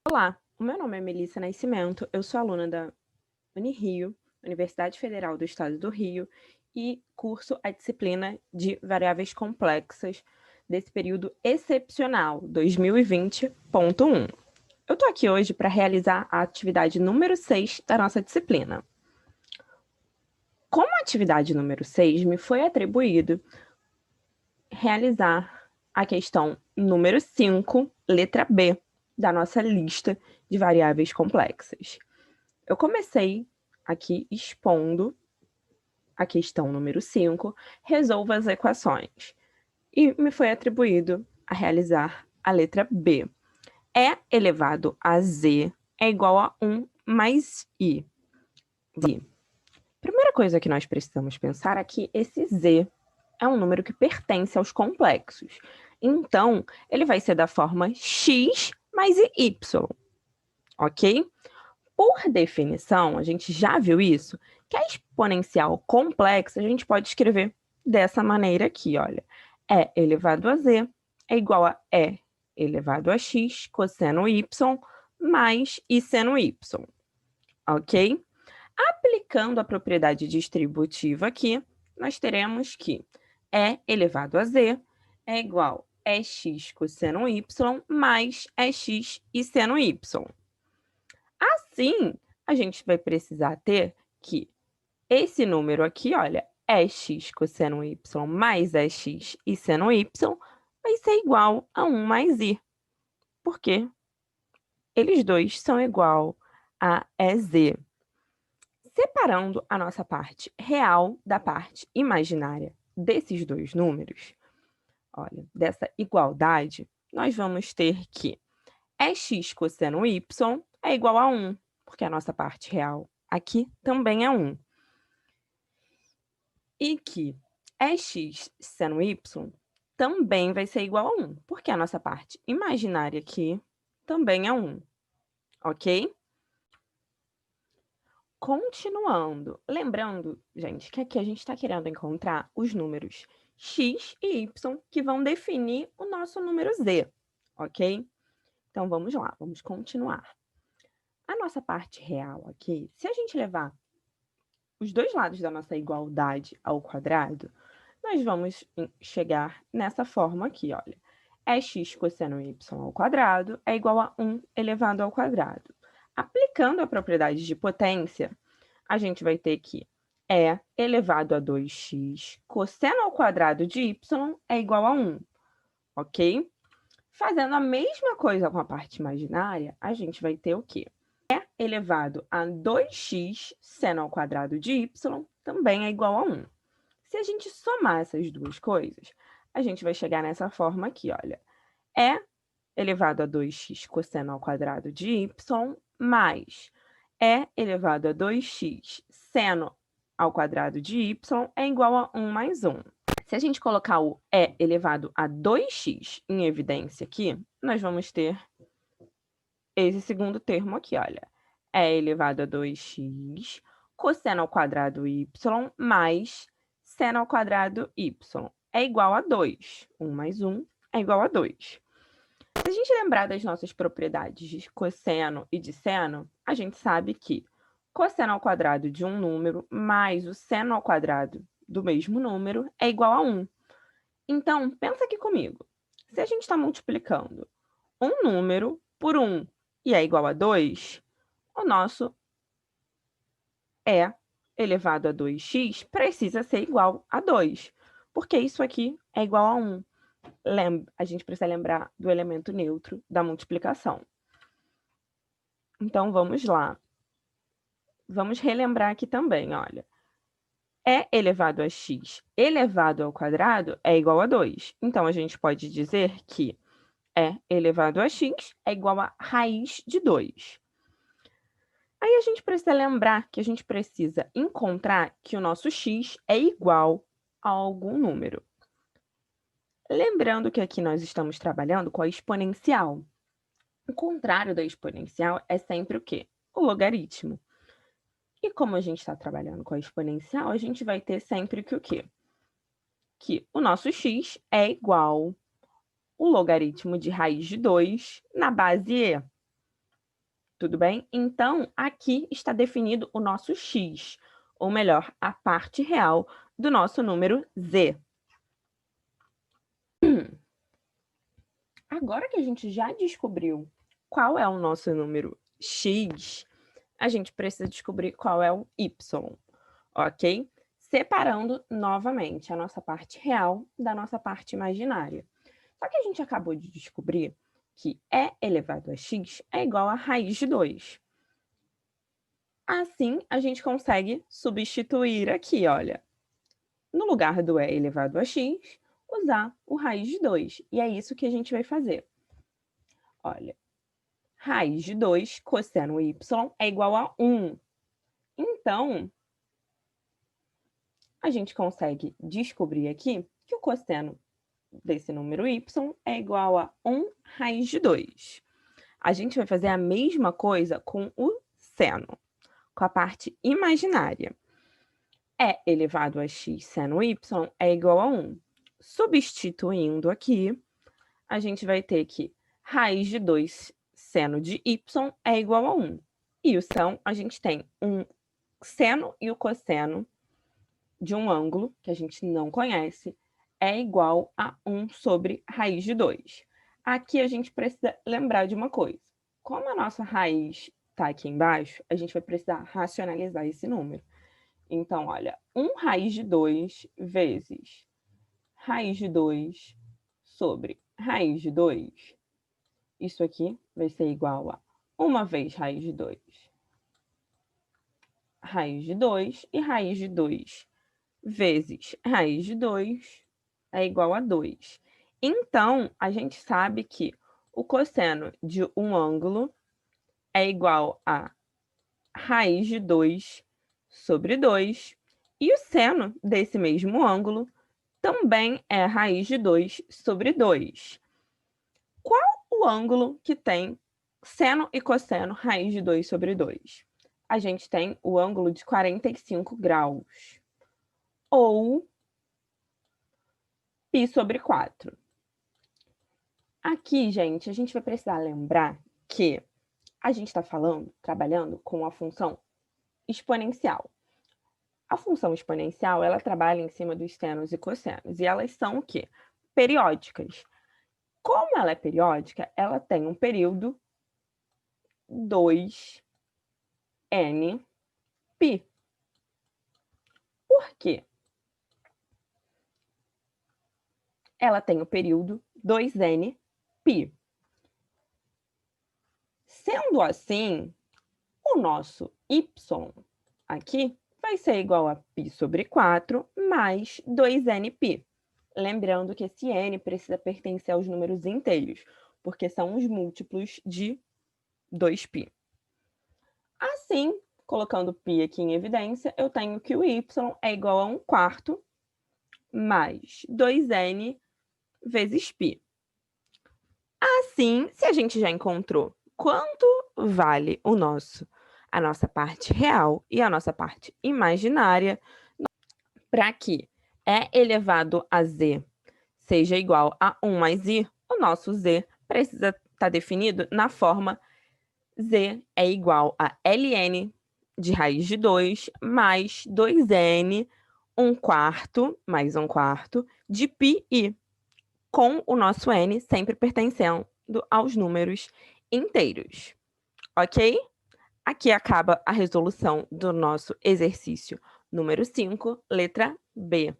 Olá, o meu nome é Melissa Nascimento, eu sou aluna da Unirio, Universidade Federal do Estado do Rio, e curso a disciplina de variáveis complexas desse período excepcional, 2020.1. Eu estou aqui hoje para realizar a atividade número 6 da nossa disciplina. Como atividade número 6, me foi atribuído realizar a questão número 5, letra B, da nossa lista de variáveis complexas. Eu comecei aqui expondo a questão número 5, resolva as equações, e me foi atribuído a realizar a letra B. E elevado a Z é igual a 1 mais I. Primeira coisa que nós precisamos pensar é que esse Z é um número que pertence aos complexos. Então, ele vai ser da forma x mais y, ok? Por definição, a gente já viu isso, que a exponencial complexa a gente pode escrever dessa maneira aqui, olha. E elevado a z é igual a E elevado a x cosseno y mais I seno y, ok? Aplicando a propriedade distributiva aqui, nós teremos que E elevado a z é igual a EX cosseno y mais EX e seno y. Assim, a gente vai precisar ter que esse número aqui, olha, EX cosseno y mais EX e seno y vai ser igual a 1 mais I, porque eles dois são igual a EZ. Separando a nossa parte real da parte imaginária desses dois números, olha, dessa igualdade, nós vamos ter que EX cosseno y é igual a 1, porque a nossa parte real aqui também é 1. E que EX seno y também vai ser igual a 1, porque a nossa parte imaginária aqui também é 1, ok? Continuando, lembrando, gente, que aqui a gente está querendo encontrar os números x e y que vão definir o nosso número z, ok? Então, vamos lá, vamos continuar. A nossa parte real aqui, se a gente levar os dois lados da nossa igualdade ao quadrado, nós vamos chegar nessa forma aqui, olha. X cosseno y ao quadrado é igual a 1 elevado ao quadrado. Aplicando a propriedade de potência, a gente vai ter que E elevado a 2x cosseno ao quadrado de y é igual a 1, ok? Fazendo a mesma coisa com a parte imaginária, a gente vai ter o quê? E elevado a 2x seno ao quadrado de y também é igual a 1. Se a gente somar essas duas coisas, a gente vai chegar nessa forma aqui, olha. E elevado a 2x cosseno ao quadrado de y mais E elevado a 2x seno ao quadrado de y é igual a 1 mais 1. Se a gente colocar o E elevado a 2x em evidência aqui, nós vamos ter esse segundo termo aqui, olha. E elevado a 2x cosseno ao quadrado y mais seno ao quadrado y é igual a 2. 1 mais 1 é igual a 2. Se a gente lembrar das nossas propriedades de cosseno e de seno, a gente sabe que cosseno ao quadrado de um número mais o seno ao quadrado do mesmo número é igual a 1. Então, pensa aqui comigo. Se a gente está multiplicando um número por 1 e é igual a 2, o nosso E elevado a 2x precisa ser igual a 2, porque isso aqui é igual a 1. A gente precisa lembrar do elemento neutro da multiplicação. Então, vamos lá. Vamos relembrar aqui também, olha. E elevado a x elevado ao quadrado é igual a 2. Então, a gente pode dizer que E elevado a x é igual a raiz de 2. Aí a gente precisa lembrar que a gente precisa encontrar que o nosso x é igual a algum número. Lembrando que aqui nós estamos trabalhando com a exponencial. O contrário da exponencial é sempre o quê? O logaritmo. E como a gente está trabalhando com a exponencial, a gente vai ter sempre que o quê? Que o nosso x é igual ao logaritmo de raiz de 2 na base e. Tudo bem? Então, aqui está definido o nosso x, ou melhor, a parte real do nosso número z. Agora que a gente já descobriu qual é o nosso número x, a gente precisa descobrir qual é o y, ok? Separando novamente a nossa parte real da nossa parte imaginária. Só que a gente acabou de descobrir que e elevado a x é igual a raiz de 2. Assim, a gente consegue substituir aqui, olha, no lugar do e elevado a x, usar o raiz de 2. E é isso que a gente vai fazer. Olha, raiz de 2 cosseno y é igual a 1. Então, a gente consegue descobrir aqui que o cosseno desse número y é igual a 1 raiz de 2. A gente vai fazer a mesma coisa com o seno, com a parte imaginária. E elevado a x seno y é igual a 1. Substituindo aqui, a gente vai ter que raiz de 2 seno de y é igual a 1. E o seno, a gente tem um seno e o cosseno de um ângulo, que a gente não conhece, é igual a 1 sobre raiz de 2. Aqui a gente precisa lembrar de uma coisa. Como a nossa raiz está aqui embaixo, a gente vai precisar racionalizar esse número. Então, olha, 1 raiz de 2 vezes raiz de 2 sobre raiz de 2, isso aqui vai ser igual a 1 vezes raiz de 2 e raiz de 2 vezes raiz de 2 é igual a 2. Então, a gente sabe que o cosseno de um ângulo é igual a raiz de 2 sobre 2, e o seno desse mesmo ângulo também é raiz de 2 sobre 2. Qual o ângulo que tem seno e cosseno raiz de 2 sobre 2? A gente tem o ângulo de 45 graus, ou π sobre 4. Aqui, gente, a gente vai precisar lembrar que a gente está trabalhando com a função exponencial. A função exponencial, ela trabalha em cima dos senos e cossenos, e elas são o quê? Periódicas. Como ela é periódica, ela tem um período 2n π. Por quê? Ela tem o período 2n π. Sendo assim, o nosso y aqui vai ser igual a π sobre 4 mais 2nπ. Lembrando que esse n precisa pertencer aos números inteiros, porque são os múltiplos de 2π. Assim, colocando π aqui em evidência, eu tenho que o y é igual a 1/4 mais 2n vezes π. Assim, se a gente já encontrou quanto vale a nossa parte real e a nossa parte imaginária, para que e elevado a z seja igual a 1 mais i, o nosso z precisa estar definido na forma z é igual a ln de raiz de 2 mais 2n 1/4 mais 1/4 de πi, com o nosso n sempre pertencendo aos números inteiros, ok? Aqui acaba a resolução do nosso exercício número 5, letra B.